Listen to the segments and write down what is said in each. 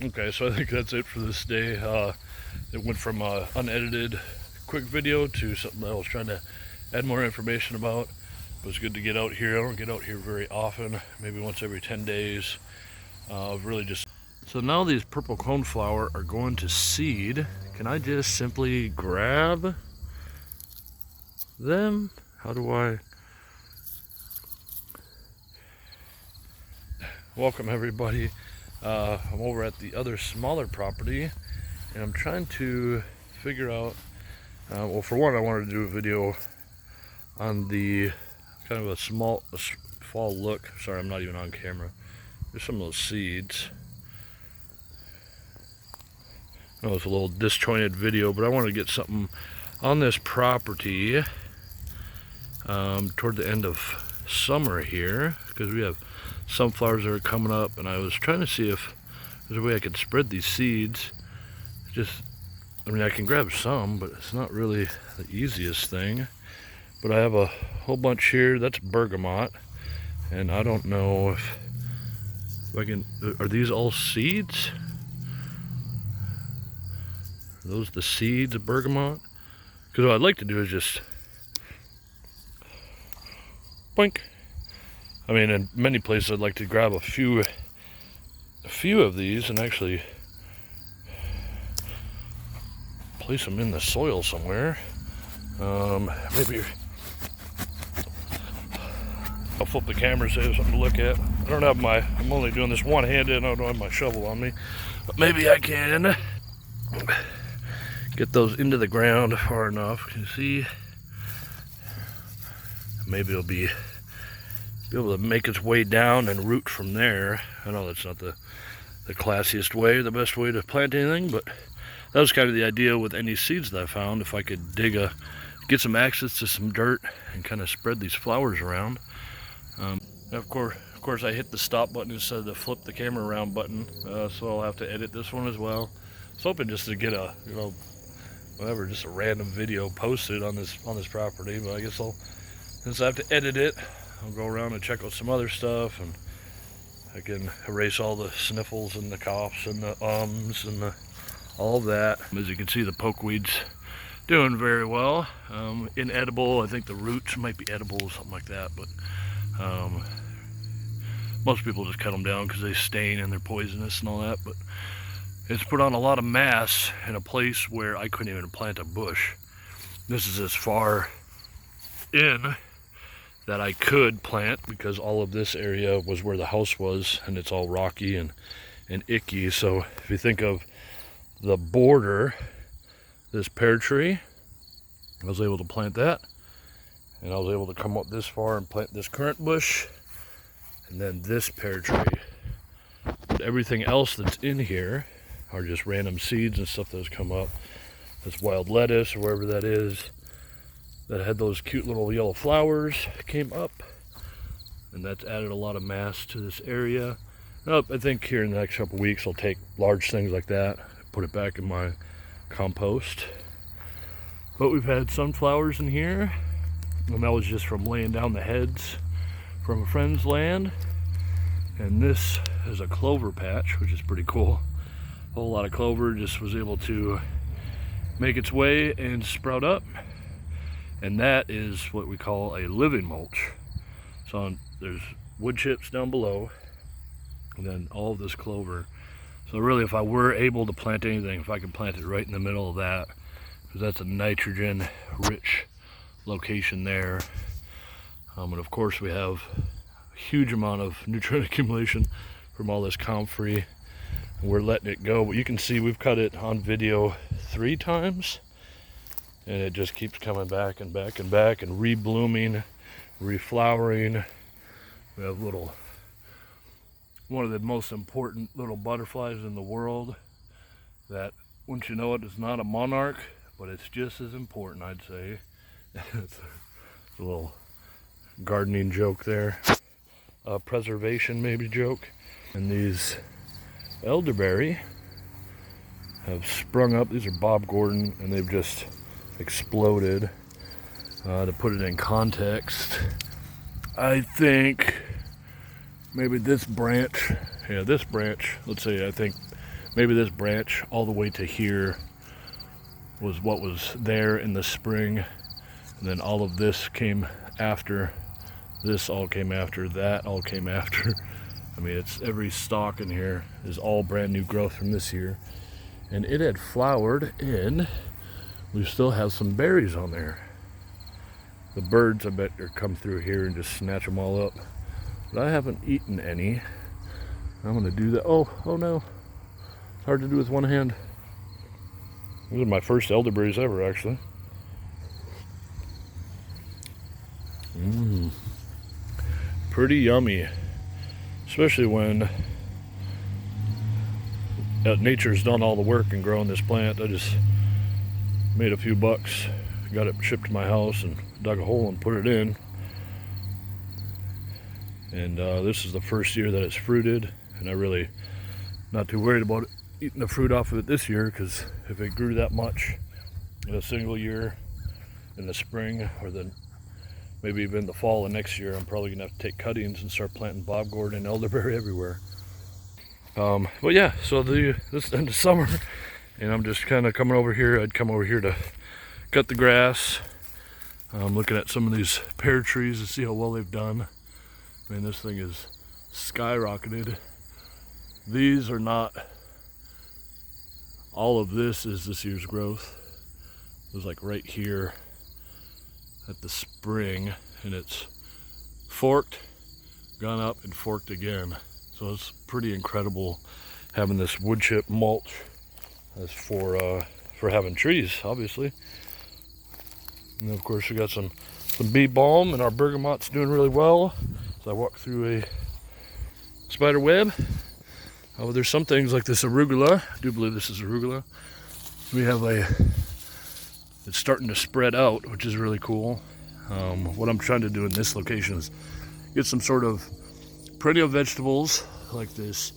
Okay, so I think that's it for this day. It went from unedited quick video to something that I was trying to add more information about. It was good to get out here. I don't get out here very often, maybe once every 10 days. Really just... So now these purple coneflower are going to seed. Can I just simply grab them? How do I... Welcome everybody. I'm over at the other smaller property and I'm trying to figure out, well, for one, I wanted to do a video on the kind of a fall look. Sorry, I'm not even on camera. There's some of those seeds. I know it's a little disjointed video, but I want to get something on this property toward the end of summer here, because we have sunflowers that are coming up, and I was trying to see if there's a way I could spread these seeds. I mean, I can grab some, but it's not really the easiest thing. But I have a whole bunch here. That's bergamot, and I don't know if I can... Are these all seeds? Are those the seeds of bergamot? Because what I'd like to do is just... boink. I mean, in many places I'd like to grab a few of these and actually place them in the soil somewhere. Maybe I'll flip the camera so I have something to look at. I don't have I'm only doing this one-handed and I don't have my shovel on me. But maybe I can get those into the ground far enough. You see? Maybe it'll be able to make its way down and root from there. I know that's not the classiest way, the best way to plant anything, but that was kind of the idea with any seeds that I found. If I could get some access to some dirt and kind of spread these flowers around. Of course, I hit the stop button instead of the flip the camera around button, so I'll have to edit this one as well. I was hoping just to get a, just a random video posted on this property, but I guess since I have to edit it, I'll go around and check out some other stuff, and I can erase all the sniffles and the coughs and the ums and all of that. As you can see, the pokeweed's doing very well. Inedible. I think the roots might be edible or something like that, but most people just cut them down because they stain and they're poisonous and all that. But it's put on a lot of mass in a place where I couldn't even plant a bush. This is as far in that I could plant because all of this area was where the house was, and it's all rocky and icky. So if you think of the border, this pear tree, I was able to plant that, and I was able to come up this far and plant this currant bush, and then this pear tree. But everything else that's in here are just random seeds and stuff that's come up. This wild lettuce or wherever that is, that had those cute little yellow flowers, came up, and that's added a lot of mass to this area. I think here in the next couple weeks I'll take large things like that, put it back in my compost. But we've had sunflowers in here, and that was just from laying down the heads from a friend's land. And this is a clover patch, which is pretty cool. A whole lot of clover just was able to make its way and sprout up. And that is what we call a living mulch. So there's wood chips down below, and then all of this clover. So really, if I were able to plant anything, if I could plant it right in the middle of that, because that's a nitrogen-rich location there. And of course, we have a huge amount of nutrient accumulation from all this comfrey. And we're letting it go, but you can see we've cut it on video 3 times. And it just keeps coming back and back and back and reblooming, reflowering. We have one of the most important little butterflies in the world that, once you know it, is not a monarch, but it's just as important, I'd say. It's a little gardening joke there. Preservation maybe joke. And these elderberry have sprung up. These are Bob Gordon, and they've just exploded. To put it in context, I think maybe this branch, let's say I think maybe this branch all the way to here was what was there in the spring, and then all of this came after. This all came after, that all came after. I mean, it's every stalk in here is all brand new growth from this year. And it had flowered, and we still have some berries on there. The birds, I bet, are come through here and just snatch them all up. But I haven't eaten any. I'm gonna do that. Oh no. It's hard to do with one hand. These are my first elderberries ever, actually. Pretty yummy. Especially when nature's done all the work in growing this plant. I just made a few bucks, got it shipped to my house and dug a hole and put it in. And this is the first year that it's fruited, and I really not too worried about eating the fruit off of it this year, because if it grew that much in a single year in the spring, or then maybe even the fall of next year, I'm probably gonna have to take cuttings and start planting bobgourd and elderberry everywhere. But yeah, so this end of summer, and I'm just kind of coming over here. I'd come over here to cut the grass. I'm looking at some of these pear trees to see how well they've done. I mean, this thing is skyrocketed. These are not, all of this is this year's growth. It was like right here at the spring, and it's forked, gone up, and forked again. So it's pretty incredible having this wood chip mulch as for having trees, obviously. And of course we got some bee balm, and our bergamot's doing really well. So I walk through a spider web. Oh, there's some things like this arugula. I do believe this is arugula. We have it's starting to spread out, which is really cool. What I'm trying to do in this location is get some sort of perennial vegetables like this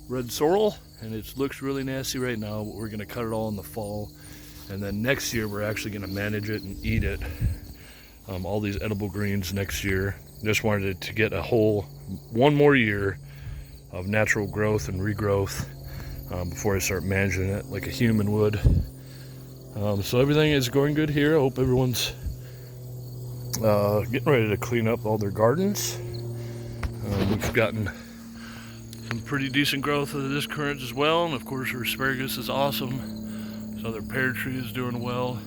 red sorrel, and it looks really nasty right now, but we're going to cut it all in the fall, and then next year we're actually going to manage it and eat it. All these edible greens next year. Just wanted to get one more year of natural growth and regrowth before I start managing it like a human would. So everything is going good here. I hope everyone's getting ready to clean up all their gardens. We've gotten some pretty decent growth of this currant as well, and of course our asparagus is awesome. This other pear tree is doing well,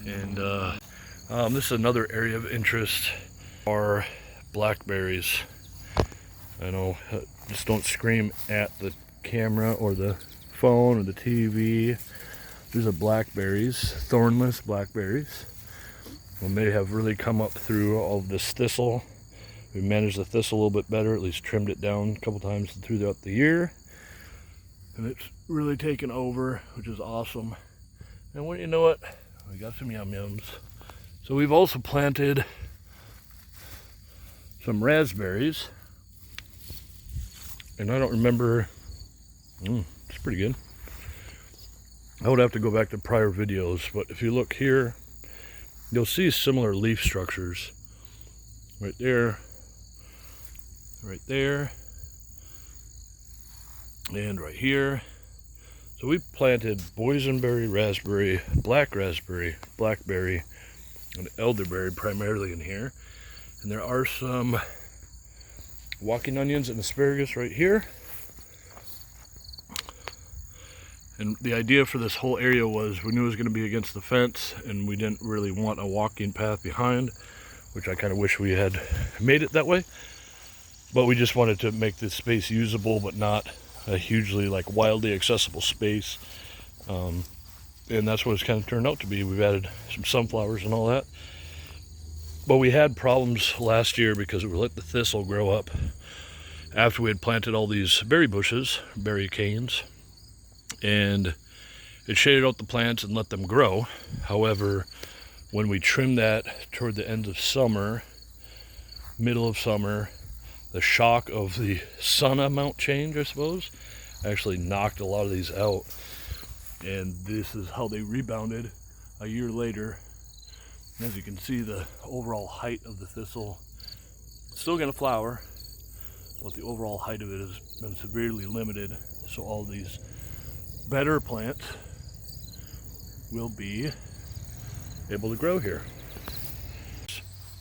and this is another area of interest, are blackberries. I know, just don't scream at the camera or the phone or the TV. These are blackberries, thornless blackberries. And they have really come up through all of this thistle. We managed the thistle a little bit better, at least trimmed it down a couple times throughout the year. And it's really taken over, which is awesome. And when you know it, we got some yum-yums. So we've also planted some raspberries. And I don't remember, it's pretty good. I would have to go back to prior videos, but if you look here, you'll see similar leaf structures. Right there, and right here. So we planted boysenberry, raspberry, blackberry, and elderberry primarily in here. And there are some walking onions and asparagus right here. And the idea for this whole area was we knew it was going to be against the fence, and we didn't really want a walking path behind, which I kind of wish we had made it that way. But we just wanted to make this space usable, but not a hugely like wildly accessible space. And that's what it's kind of turned out to be. We've added some sunflowers and all that. But we had problems last year because we let the thistle grow up after we had planted all these berry bushes, berry canes. And it shaded out the plants and let them grow. However, when we trimmed that toward the end of summer, middle of summer, the shock of the sun amount change, I suppose, actually knocked a lot of these out. And this is how they rebounded a year later. And as you can see, the overall height of the thistle, it's still going to flower, but the overall height of it has been severely limited. So all these better plants will be able to grow here.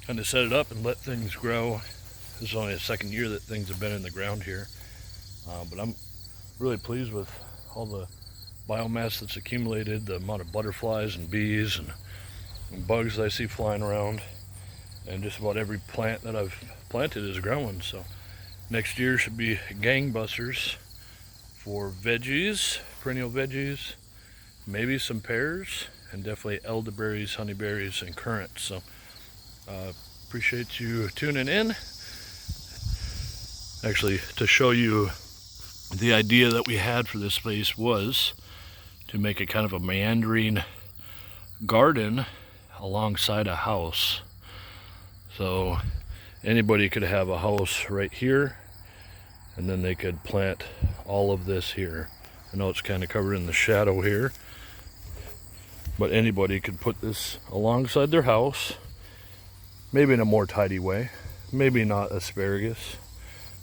Kind of set it up and let things grow. This is only the second year that things have been in the ground here, but I'm really pleased with all the biomass that's accumulated, the amount of butterflies and bees and bugs I see flying around, and just about every plant that I've planted is growing. So next year should be gangbusters for veggies, perennial veggies, maybe some pears, and definitely elderberries, honeyberries, and currants. So appreciate you tuning in. Actually, to show you, the idea that we had for this space was to make a kind of a meandering garden alongside a house. So anybody could have a house right here, and then they could plant all of this here. I know it's kind of covered in the shadow here, but anybody could put this alongside their house, maybe in a more tidy way, maybe not asparagus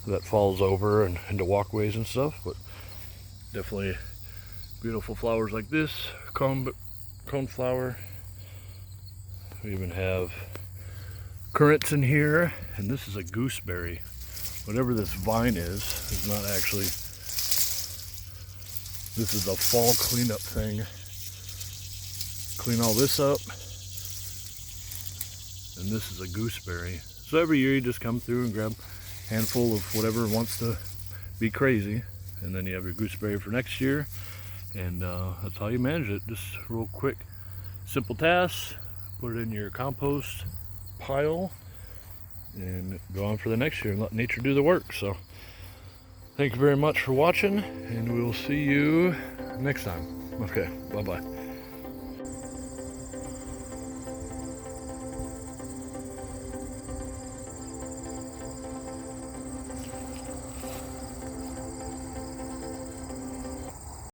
that falls over and into walkways and stuff, but definitely beautiful flowers like this, coneflower. We even have currants in here, and this is a gooseberry. Whatever this vine is not actually, this is a fall cleanup thing. Clean all this up, and this is a gooseberry. So every year you just come through and grab a handful of whatever wants to be crazy, and then you have your gooseberry for next year, and that's how you manage it. Just real quick, simple tasks. Put it in your compost pile and go on for the next year and let nature do the work. So thank you very much for watching, and we will see you next time. Okay, bye-bye.